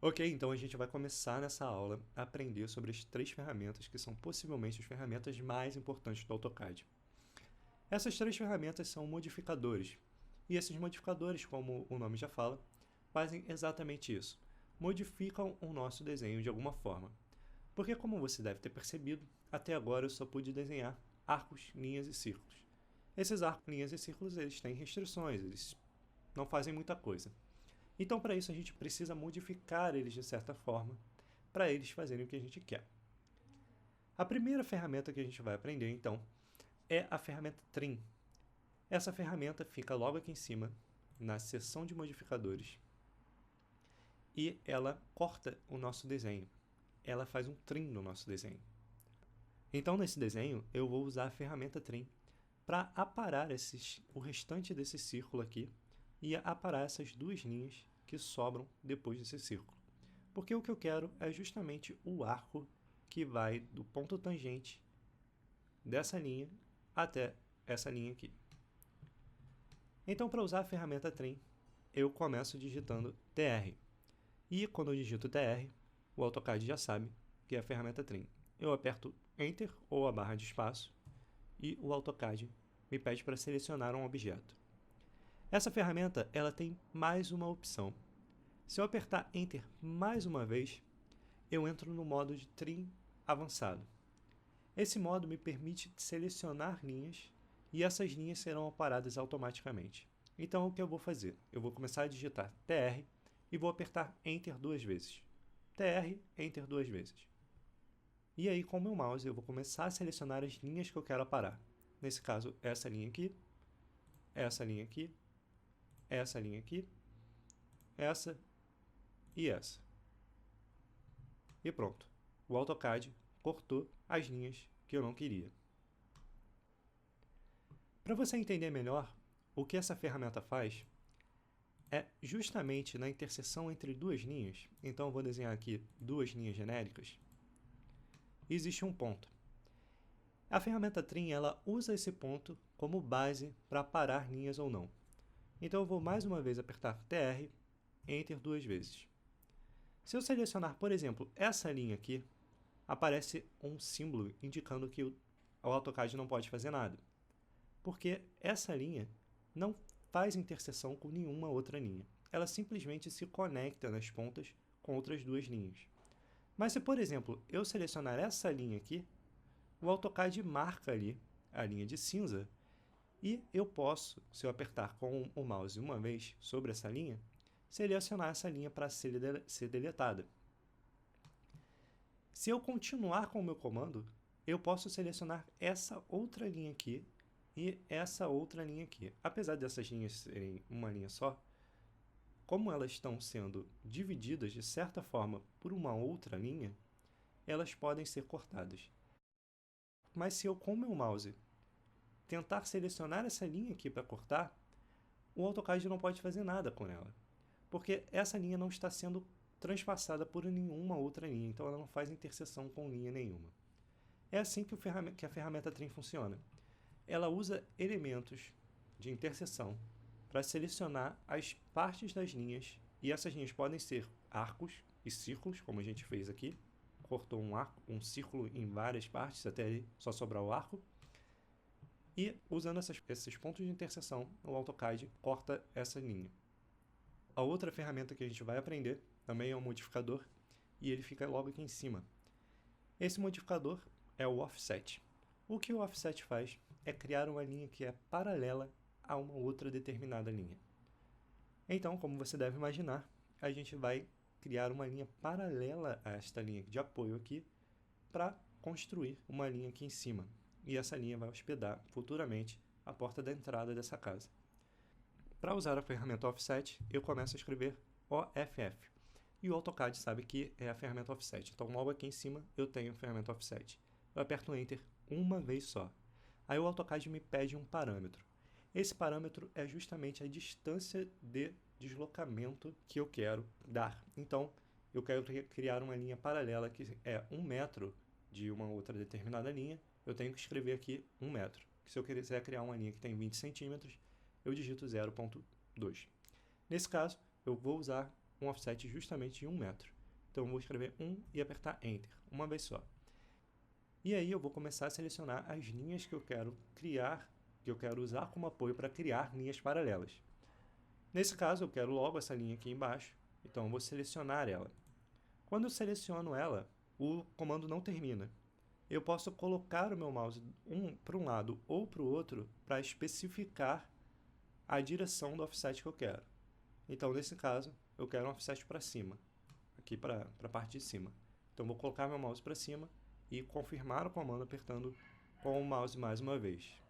Ok, então a gente vai começar nessa aula a aprender sobre as três ferramentas que são possivelmente as ferramentas mais importantes do AutoCAD. Essas três ferramentas são modificadores, e esses modificadores, como o nome já fala, fazem exatamente isso. Modificam o nosso desenho de alguma forma. Porque, como você deve ter percebido, até agora eu só pude desenhar arcos, linhas e círculos. Esses arcos, linhas e círculos, eles têm restrições, eles não fazem muita coisa. Então, para isso, a gente precisa modificar eles de certa forma, para eles fazerem o que a gente quer. A primeira ferramenta que a gente vai aprender, então, é a ferramenta Trim. Essa ferramenta fica logo aqui em cima, na seção de modificadores, e ela corta o nosso desenho. Ela faz um trim no nosso desenho. Então, nesse desenho, eu vou usar a ferramenta Trim para aparar o restante desse círculo aqui e aparar essas duas linhas que sobram depois desse círculo. Porque o que eu quero é justamente o arco que vai do ponto tangente dessa linha até essa linha aqui. Então, para usar a ferramenta Trim, eu começo digitando TR. E quando eu digito TR, o AutoCAD já sabe que é a ferramenta Trim. Eu aperto Enter ou a barra de espaço e o AutoCAD me pede para selecionar um objeto. Essa ferramenta ela tem mais uma opção. Se eu apertar Enter mais uma vez, eu entro no modo de Trim avançado. Esse modo me permite selecionar linhas e essas linhas serão aparadas automaticamente. Então, o que eu vou fazer? Eu vou começar a digitar TR e vou apertar Enter duas vezes. TR, Enter duas vezes. E aí, com o meu mouse, eu vou começar a selecionar as linhas que eu quero aparar. Nesse caso, essa linha aqui, essa linha aqui, essa linha aqui, essa e essa. E pronto. O AutoCAD cortou as linhas que eu não queria. Para você entender melhor o que essa ferramenta faz, é justamente na interseção entre duas linhas. Então eu vou desenhar aqui duas linhas genéricas. E existe um ponto. A ferramenta Trim ela usa esse ponto como base para parar linhas ou não. Então eu vou mais uma vez apertar TR, Enter duas vezes. Se eu selecionar, por exemplo, essa linha aqui, aparece um símbolo indicando que o AutoCAD não pode fazer nada. Porque essa linha não faz interseção com nenhuma outra linha. Ela simplesmente se conecta nas pontas com outras duas linhas. Mas se, por exemplo, eu selecionar essa linha aqui, o AutoCAD marca ali a linha de cinza e eu posso, se eu apertar com o mouse uma vez sobre essa linha, selecionar essa linha para ser deletada. Se eu continuar com o meu comando, eu posso selecionar essa outra linha aqui e essa outra linha aqui. Apesar dessas linhas serem uma linha só, como elas estão sendo divididas de certa forma por uma outra linha, elas podem ser cortadas. Mas se eu, com o meu mouse, tentar selecionar essa linha aqui para cortar, o AutoCAD não pode fazer nada com ela, porque essa linha não está sendo transpassada por nenhuma outra linha, então ela não faz interseção com linha nenhuma. É assim que a ferramenta Trim funciona. Ela usa elementos de interseção para selecionar as partes das linhas, e essas linhas podem ser arcos e círculos, como a gente fez aqui. Cortou um arco, um círculo em várias partes, até ali só sobrar o arco. E usando esses pontos de interseção, o AutoCAD corta essa linha. A outra ferramenta que a gente vai aprender também é um modificador, e ele fica logo aqui em cima. Esse modificador é o Offset. O que o Offset faz é criar uma linha que é paralela a uma outra determinada linha. Então, como você deve imaginar, a gente vai criar uma linha paralela a esta linha de apoio aqui para construir uma linha aqui em cima. E essa linha vai hospedar futuramente a porta da entrada dessa casa. Para usar a ferramenta Offset, eu começo a escrever OFF. E o AutoCAD sabe que é a ferramenta Offset. Então, logo aqui em cima, eu tenho a ferramenta Offset. Eu aperto Enter uma vez só. Aí o AutoCAD me pede um parâmetro. Esse parâmetro é justamente a distância de deslocamento que eu quero dar. Então, eu quero criar uma linha paralela que é 1 metro de uma outra determinada linha. Eu tenho que escrever aqui 1 metro. Se eu quiser criar uma linha que tem 20 centímetros, eu digito 0,2. Nesse caso, eu vou usar um offset justamente de 1 metro. Então, eu vou escrever 1 e apertar Enter, uma vez só. E aí eu vou começar a selecionar as linhas que eu quero criar, que eu quero usar como apoio para criar linhas paralelas. Nesse caso, eu quero logo essa linha aqui embaixo, então eu vou selecionar ela. Quando eu seleciono ela, o comando não termina. Eu posso colocar o meu mouse para um lado ou para o outro para especificar a direção do offset que eu quero. Então, nesse caso, eu quero um offset para cima, aqui para a parte de cima. Então, vou colocar meu mouse para cima e confirmar o comando apertando com o mouse mais uma vez.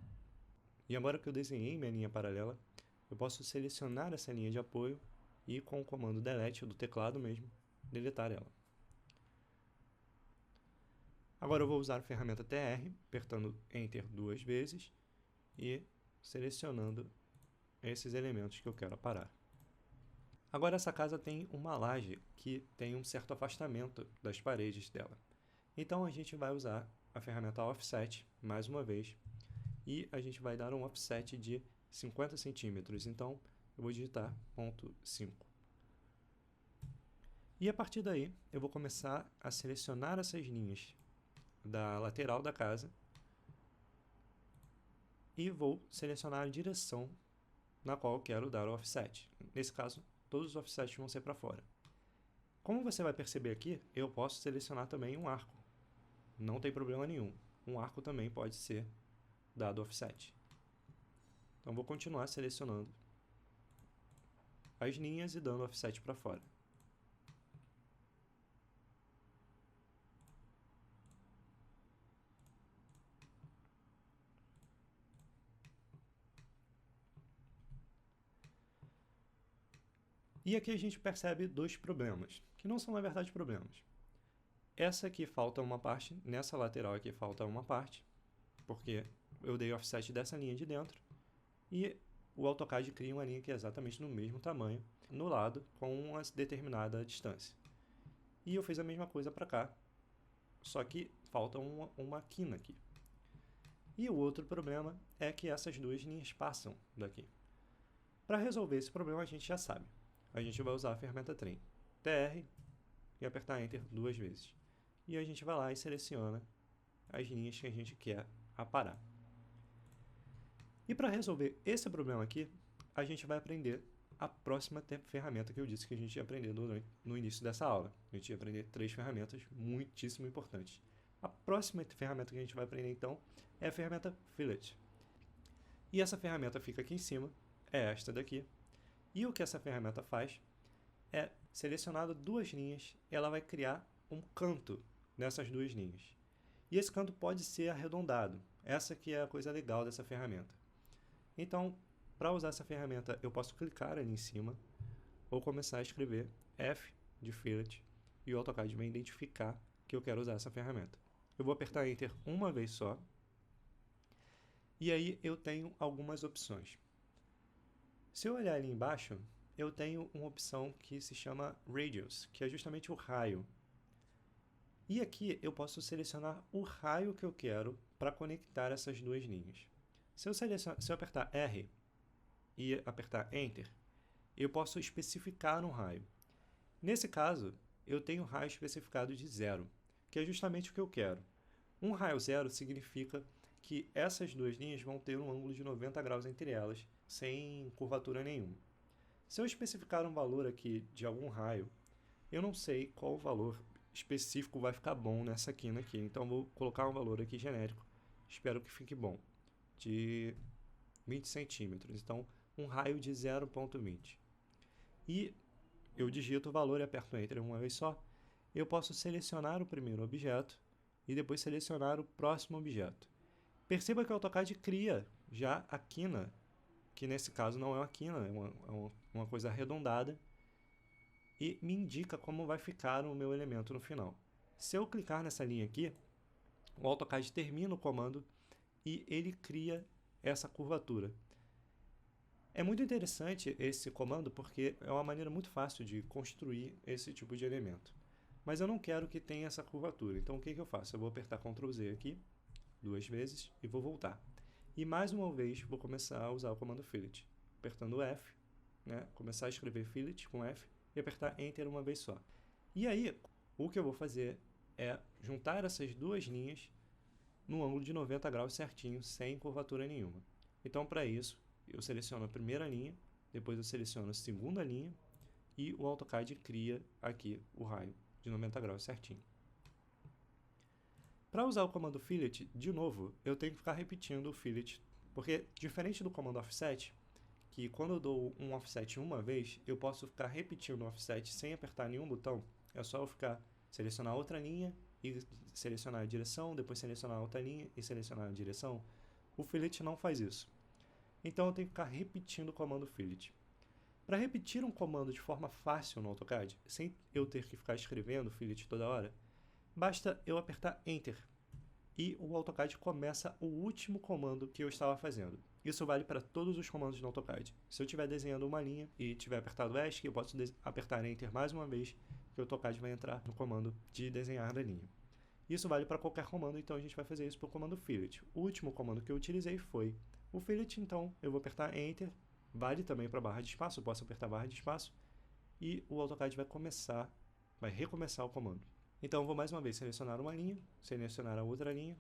E agora que eu desenhei minha linha paralela, eu posso selecionar essa linha de apoio e com o comando Delete, do teclado mesmo, deletar ela. Agora eu vou usar a ferramenta TR, apertando Enter 2 vezes e selecionando esses elementos que eu quero aparar. Agora essa casa tem uma laje que tem um certo afastamento das paredes dela. Então a gente vai usar a ferramenta Offset mais uma vez e a gente vai dar um offset de 50 centímetros. Então eu vou digitar 0,5. E a partir daí eu vou começar a selecionar essas linhas da lateral da casa e vou selecionar a direção na qual eu quero dar o offset. Nesse caso, todos os offsets vão ser para fora. Como você vai perceber aqui, eu posso selecionar também um arco. Não tem problema nenhum. Um arco também pode ser dado offset. Então, vou continuar selecionando as linhas e dando offset para fora. E aqui a gente percebe dois problemas, que não são na verdade problemas. Essa aqui falta uma parte, nessa lateral aqui falta uma parte, porque eu dei offset dessa linha de dentro, e o AutoCAD cria uma linha que é exatamente no mesmo tamanho, no lado, com uma determinada distância. E eu fiz a mesma coisa para cá, só que falta uma quina aqui. E o outro problema é que essas duas linhas passam daqui. Para resolver esse problema, a gente já sabe. A gente vai usar a ferramenta Trem, TR, e apertar Enter 2 vezes. E a gente vai lá e seleciona as linhas que a gente quer aparar. E para resolver esse problema aqui, a gente vai aprender a próxima ferramenta que eu disse que a gente ia aprender no início dessa aula. A gente ia aprender 3 ferramentas muitíssimo importantes. A próxima ferramenta que a gente vai aprender, então, é a ferramenta Fillet. E essa ferramenta fica aqui em cima, é esta daqui. E o que essa ferramenta faz é, selecionado 2 linhas, ela vai criar um canto nessas 2 linhas. E esse canto pode ser arredondado. Essa que é a coisa legal dessa ferramenta. Então, para usar essa ferramenta, eu posso clicar ali em cima ou começar a escrever F de Fillet e o AutoCAD vai identificar que eu quero usar essa ferramenta. Eu vou apertar Enter uma vez só e aí eu tenho algumas opções. Se eu olhar ali embaixo, eu tenho uma opção que se chama Radius, que é justamente o raio. E aqui eu posso selecionar o raio que eu quero para conectar essas 2 linhas. Se eu apertar R e apertar Enter, eu posso especificar um raio. Nesse caso, eu tenho um raio especificado de 0, que é justamente o que eu quero. Um raio 0 significa que essas 2 linhas vão ter um ângulo de 90 graus entre elas, sem curvatura nenhuma. Se eu especificar um valor aqui de algum raio, eu não sei qual valor específico vai ficar bom nessa quina aqui, então vou colocar um valor aqui genérico, espero que fique bom, de 20 centímetros, então um raio de 0,20. E eu digito o valor e aperto Enter uma vez só, eu posso selecionar o primeiro objeto e depois selecionar o próximo objeto. Perceba que o AutoCAD cria já a quina, que nesse caso não é uma quina, é uma coisa arredondada, e me indica como vai ficar o meu elemento no final. Se eu clicar nessa linha aqui, o AutoCAD termina o comando e ele cria essa curvatura. É muito interessante esse comando porque é uma maneira muito fácil de construir esse tipo de elemento. Mas eu não quero que tenha essa curvatura, então o que eu faço? Eu vou apertar Ctrl Z aqui, 2 vezes, e vou voltar. E mais uma vez vou começar a usar o comando Fillet, apertando F, começar a escrever Fillet com F, e apertar Enter uma vez só. E aí, o que eu vou fazer é juntar essas duas linhas no ângulo de 90 graus certinho, sem curvatura nenhuma. Então, para isso, eu seleciono a primeira linha, depois eu seleciono a segunda linha e o AutoCAD cria aqui o raio de 90 graus certinho. Para usar o comando Fillet, de novo, eu tenho que ficar repetindo o Fillet, porque diferente do comando Offset, que quando eu dou um offset uma vez, eu posso ficar repetindo o offset sem apertar nenhum botão. É só eu ficar selecionar outra linha e selecionar a direção, depois selecionar outra linha e selecionar a direção. O Fillet não faz isso. Então eu tenho que ficar repetindo o comando Fillet. Para repetir um comando de forma fácil no AutoCAD, sem eu ter que ficar escrevendo Fillet toda hora, basta eu apertar Enter e o AutoCAD começa o último comando que eu estava fazendo. Isso vale para todos os comandos do AutoCAD. Se eu estiver desenhando uma linha e tiver apertado ESC, eu posso apertar Enter mais uma vez, que o AutoCAD vai entrar no comando de desenhar da linha. Isso vale para qualquer comando, então a gente vai fazer isso para o comando Fillet. O último comando que eu utilizei foi o Fillet, então eu vou apertar Enter, vale também para barra de espaço, eu posso apertar barra de espaço, e o AutoCAD vai recomeçar o comando. Então eu vou mais uma vez selecionar uma linha, selecionar a outra linha,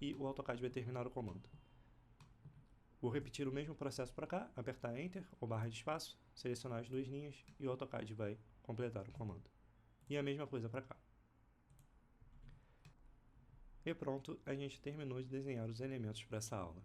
e o AutoCAD vai terminar o comando. Vou repetir o mesmo processo para cá, apertar Enter ou barra de espaço, selecionar as duas linhas e o AutoCAD vai completar o comando. E a mesma coisa para cá. E pronto, a gente terminou de desenhar os elementos para essa aula.